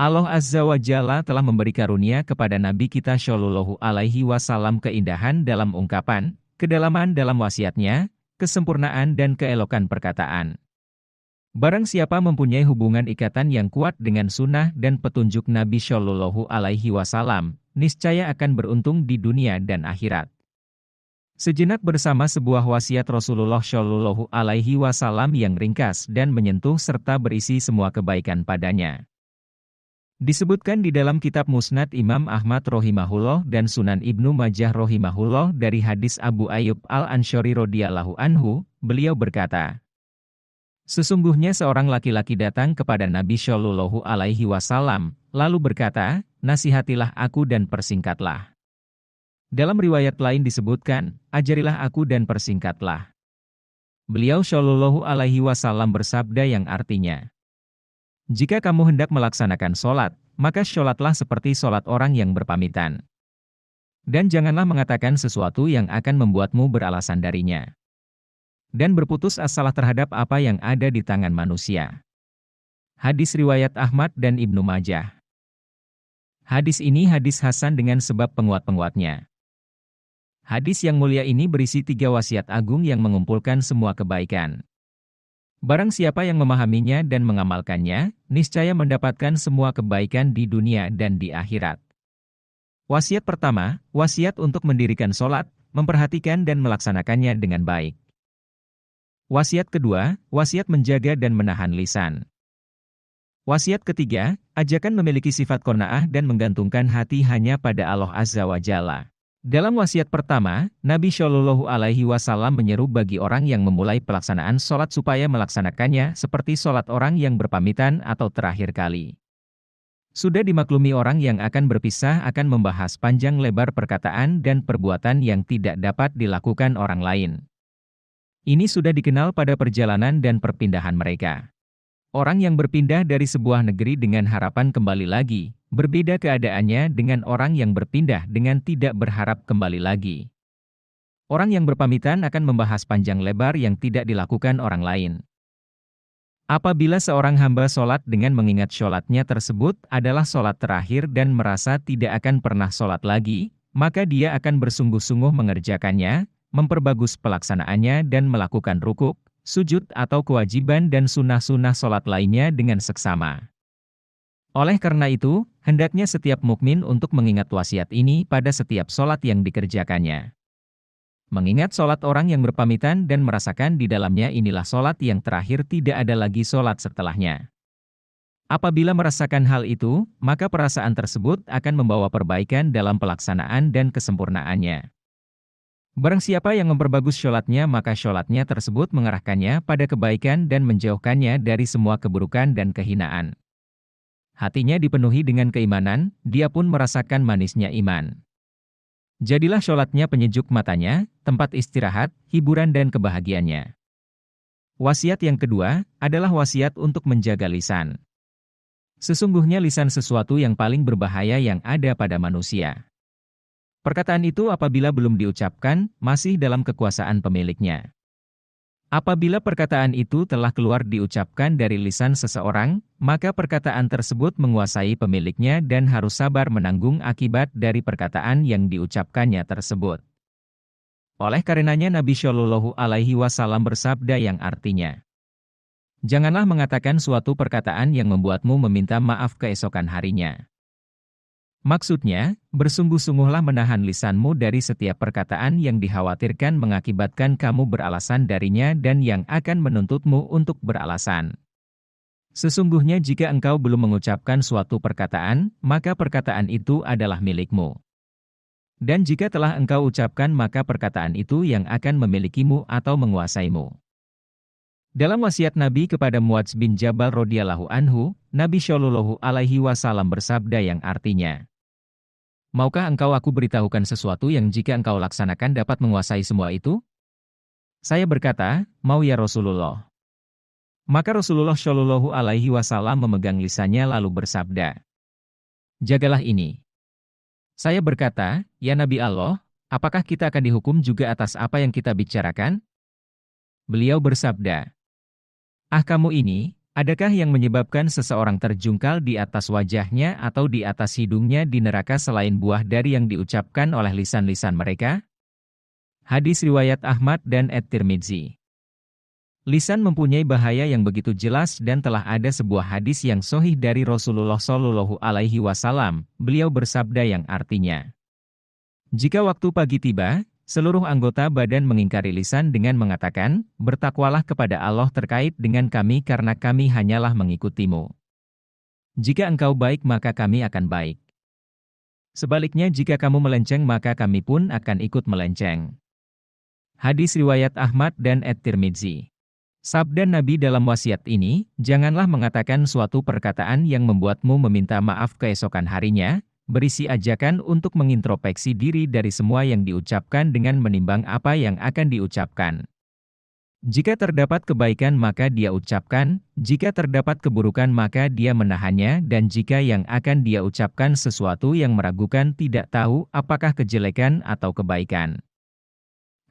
Allah Azza wa Jalla telah memberi karunia kepada Nabi kita Shallallahu Alaihi Wasallam keindahan dalam ungkapan, kedalaman dalam wasiatnya, kesempurnaan dan keelokan perkataan. Barang siapa mempunyai hubungan ikatan yang kuat dengan sunnah dan petunjuk Nabi Shallallahu Alaihi Wasallam, niscaya akan beruntung di dunia dan akhirat. Sejenak bersama sebuah wasiat Rasulullah Shallallahu Alaihi Wasallam yang ringkas dan menyentuh serta berisi semua kebaikan padanya. Disebutkan di dalam kitab Musnad Imam Ahmad rahimahullah dan Sunan Ibnu Majah rahimahullah dari hadis Abu Ayyub Al-Ansyari radhiyallahu anhu, beliau berkata, sesungguhnya seorang laki-laki datang kepada Nabi Shallallahu Alaihi Wasallam, lalu berkata, nasihatilah aku dan persingkatlah. Dalam riwayat lain disebutkan, ajarilah aku dan persingkatlah. Beliau Shallallahu Alaihi Wasallam bersabda yang artinya, jika kamu hendak melaksanakan sholat, maka sholatlah seperti sholat orang yang berpamitan. Dan janganlah mengatakan sesuatu yang akan membuatmu beralasan darinya. Dan berputus asalah terhadap apa yang ada di tangan manusia. Hadis riwayat Ahmad dan Ibnu Majah. Hadis ini hadis hasan dengan sebab penguat-penguatnya. Hadis yang mulia ini berisi 3 wasiat agung yang mengumpulkan semua kebaikan. Barang siapa yang memahaminya dan mengamalkannya, niscaya mendapatkan semua kebaikan di dunia dan di akhirat. Wasiat pertama, wasiat untuk mendirikan sholat, memperhatikan dan melaksanakannya dengan baik. Wasiat kedua, wasiat menjaga dan menahan lisan. Wasiat ketiga, ajakan memiliki sifat qanaah dan menggantungkan hati hanya pada Allah Azza wa Jalla. Dalam wasiat pertama, Nabi Shallallahu Alaihi Wasallam menyeru bagi orang yang memulai pelaksanaan sholat supaya melaksanakannya seperti sholat orang yang berpamitan atau terakhir kali. Sudah dimaklumi orang yang akan berpisah akan membahas panjang lebar perkataan dan perbuatan yang tidak dapat dilakukan orang lain. Ini sudah dikenal pada perjalanan dan perpindahan mereka. Orang yang berpindah dari sebuah negeri dengan harapan kembali lagi, berbeda keadaannya dengan orang yang berpindah dengan tidak berharap kembali lagi. Orang yang berpamitan akan membahas panjang lebar yang tidak dilakukan orang lain. Apabila seorang hamba sholat dengan mengingat sholatnya tersebut adalah sholat terakhir dan merasa tidak akan pernah sholat lagi, maka dia akan bersungguh-sungguh mengerjakannya, memperbagus pelaksanaannya dan melakukan rukuk, sujud atau kewajiban dan sunnah-sunnah sholat lainnya dengan seksama. Oleh karena itu, hendaknya setiap mukmin untuk mengingat wasiat ini pada setiap sholat yang dikerjakannya. Mengingat sholat orang yang berpamitan dan merasakan di dalamnya inilah sholat yang terakhir tidak ada lagi sholat setelahnya. Apabila merasakan hal itu, maka perasaan tersebut akan membawa perbaikan dalam pelaksanaan dan kesempurnaannya. Barang siapa yang memperbagus sholatnya maka sholatnya tersebut mengarahkannya pada kebaikan dan menjauhkannya dari semua keburukan dan kehinaan. Hatinya dipenuhi dengan keimanan, dia pun merasakan manisnya iman. Jadilah sholatnya penyejuk matanya, tempat istirahat, hiburan dan kebahagiaannya. Wasiat yang kedua, adalah wasiat untuk menjaga lisan. Sesungguhnya lisan sesuatu yang paling berbahaya yang ada pada manusia. Perkataan itu apabila belum diucapkan, masih dalam kekuasaan pemiliknya. Apabila perkataan itu telah keluar diucapkan dari lisan seseorang, maka perkataan tersebut menguasai pemiliknya dan harus sabar menanggung akibat dari perkataan yang diucapkannya tersebut. Oleh karenanya Nabi Shallallahu Alaihi Wasallam bersabda yang artinya, janganlah mengatakan suatu perkataan yang membuatmu meminta maaf keesokan harinya. Maksudnya, bersungguh-sungguhlah menahan lisanmu dari setiap perkataan yang dikhawatirkan mengakibatkan kamu beralasan darinya dan yang akan menuntutmu untuk beralasan. Sesungguhnya jika engkau belum mengucapkan suatu perkataan, maka perkataan itu adalah milikmu. Dan jika telah engkau ucapkan maka perkataan itu yang akan memilikimu atau menguasaimu. Dalam wasiat Nabi kepada Muadz bin Jabal radhiyallahu anhu, Nabi Shallallahu Alaihi Wasallam bersabda yang artinya, maukah engkau aku beritahukan sesuatu yang jika engkau laksanakan dapat menguasai semua itu? Saya berkata, mau ya Rasulullah. Maka Rasulullah Shallallahu Alaihi Wasallam memegang lisannya lalu bersabda, jagalah ini. Saya berkata, ya Nabi Allah, apakah kita akan dihukum juga atas apa yang kita bicarakan? Beliau bersabda, ah kamu ini, Adakah yang menyebabkan seseorang terjungkal di atas wajahnya atau di atas hidungnya di neraka selain buah dari yang diucapkan oleh lisan-lisan mereka? Hadis riwayat Ahmad dan At-Tirmidzi. Lisan mempunyai bahaya yang begitu jelas dan telah ada sebuah hadis yang sahih dari Rasulullah Shallallahu Alaihi Wasallam. Beliau bersabda yang artinya, jika waktu pagi tiba, seluruh anggota badan mengingkari lisan dengan mengatakan, bertakwalah kepada Allah terkait dengan kami karena kami hanyalah mengikutimu. Jika engkau baik maka kami akan baik. Sebaliknya jika kamu melenceng maka kami pun akan ikut melenceng. Hadis riwayat Ahmad dan At-Tirmidzi. Sabda Nabi dalam wasiat ini, janganlah mengatakan suatu perkataan yang membuatmu meminta maaf keesokan harinya, berisi ajakan untuk mengintrospeksi diri dari semua yang diucapkan dengan menimbang apa yang akan diucapkan. Jika terdapat kebaikan maka dia ucapkan, jika terdapat keburukan maka dia menahannya dan jika yang akan dia ucapkan sesuatu yang meragukan tidak tahu apakah kejelekan atau kebaikan.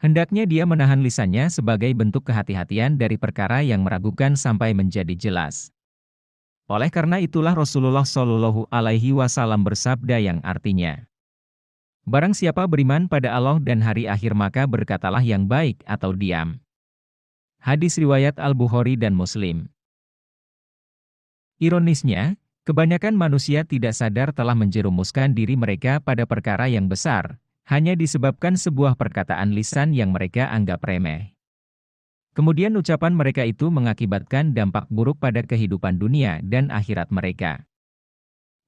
Hendaknya dia menahan lisannya sebagai bentuk kehati-hatian dari perkara yang meragukan sampai menjadi jelas. Oleh karena itulah Rasulullah Shallallahu Alaihi Wasallam bersabda yang artinya, barang siapa beriman pada Allah dan hari akhir maka berkatalah yang baik atau diam. Hadis riwayat Al-Bukhari dan Muslim. Ironisnya, kebanyakan manusia tidak sadar telah menjerumuskan diri mereka pada perkara yang besar, hanya disebabkan sebuah perkataan lisan yang mereka anggap remeh. Kemudian ucapan mereka itu mengakibatkan dampak buruk pada kehidupan dunia dan akhirat mereka.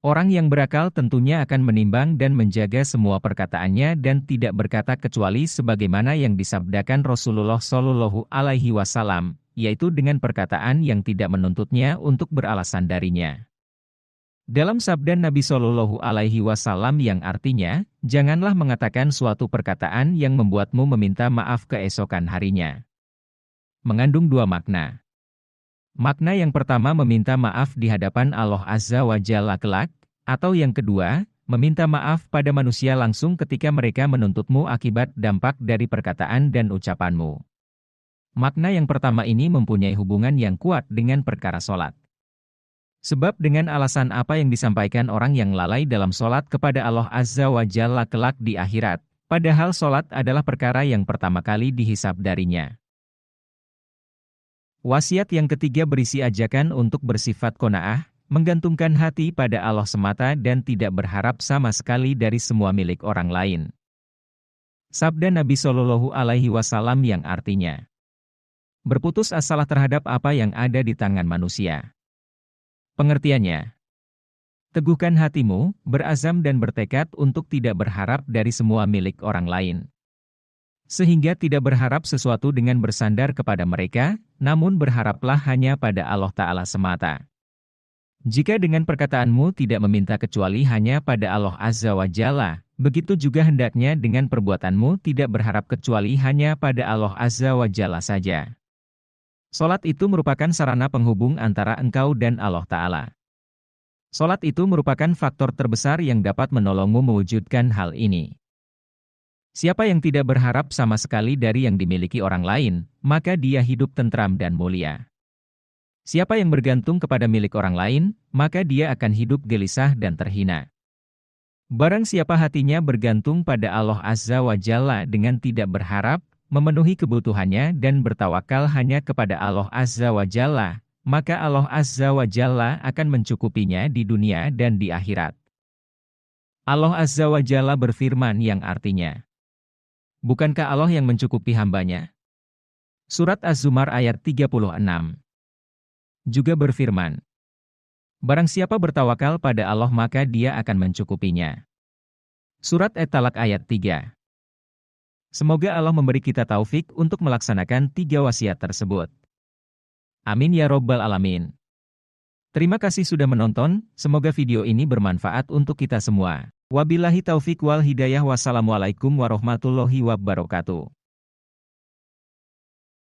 Orang yang berakal tentunya akan menimbang dan menjaga semua perkataannya dan tidak berkata kecuali sebagaimana yang disabdakan Rasulullah Shallallahu Alaihi Wasallam, yaitu dengan perkataan yang tidak menuntutnya untuk beralasan darinya. Dalam sabda Nabi Shallallahu Alaihi Wasallam yang artinya, janganlah mengatakan suatu perkataan yang membuatmu meminta maaf keesokan harinya. Mengandung dua makna. Makna yang pertama meminta maaf di hadapan Allah Azza wa Jalla kelak, atau yang kedua, meminta maaf pada manusia langsung ketika mereka menuntutmu akibat dampak dari perkataan dan ucapanmu. Makna yang pertama ini mempunyai hubungan yang kuat dengan perkara sholat. Sebab dengan alasan apa yang disampaikan orang yang lalai dalam sholat kepada Allah Azza wa Jalla kelak di akhirat, padahal sholat adalah perkara yang pertama kali dihisab darinya. Wasiat yang ketiga berisi ajakan untuk bersifat qanaah, menggantungkan hati pada Allah semata dan tidak berharap sama sekali dari semua milik orang lain. Sabda Nabi Shallallahu Alaihi Wasallam yang artinya, berputus asalah terhadap apa yang ada di tangan manusia. Pengertiannya, teguhkan hatimu, berazam dan bertekad untuk tidak berharap dari semua milik orang lain. Sehingga tidak berharap sesuatu dengan bersandar kepada mereka, namun berharaplah hanya pada Allah Ta'ala semata. Jika dengan perkataanmu tidak meminta kecuali hanya pada Allah Azza wa Jalla, begitu juga hendaknya dengan perbuatanmu tidak berharap kecuali hanya pada Allah Azza wa Jalla saja. Salat itu merupakan sarana penghubung antara engkau dan Allah Ta'ala. Salat itu merupakan faktor terbesar yang dapat menolongmu mewujudkan hal ini. Siapa yang tidak berharap sama sekali dari yang dimiliki orang lain, maka dia hidup tentram dan mulia. Siapa yang bergantung kepada milik orang lain, maka dia akan hidup gelisah dan terhina. Barang siapa hatinya bergantung pada Allah Azza wa Jalla dengan tidak berharap, memenuhi kebutuhannya dan bertawakal hanya kepada Allah Azza wa Jalla, maka Allah Azza wa Jalla akan mencukupinya di dunia dan di akhirat. Allah Azza wa Jalla berfirman yang artinya, bukankah Allah yang mencukupi hambanya? Surat Az-Zumar ayat 36. Juga berfirman, barang siapa bertawakal pada Allah maka dia akan mencukupinya. Surat At-Talaq ayat 3. Semoga Allah memberi kita taufik untuk melaksanakan 3 wasiat tersebut. Amin ya Rabbal Alamin. Terima kasih sudah menonton, semoga video ini bermanfaat untuk kita semua. Wabillahi taufik wal hidayah. Wassalamualaikum warahmatullahi wabarakatuh.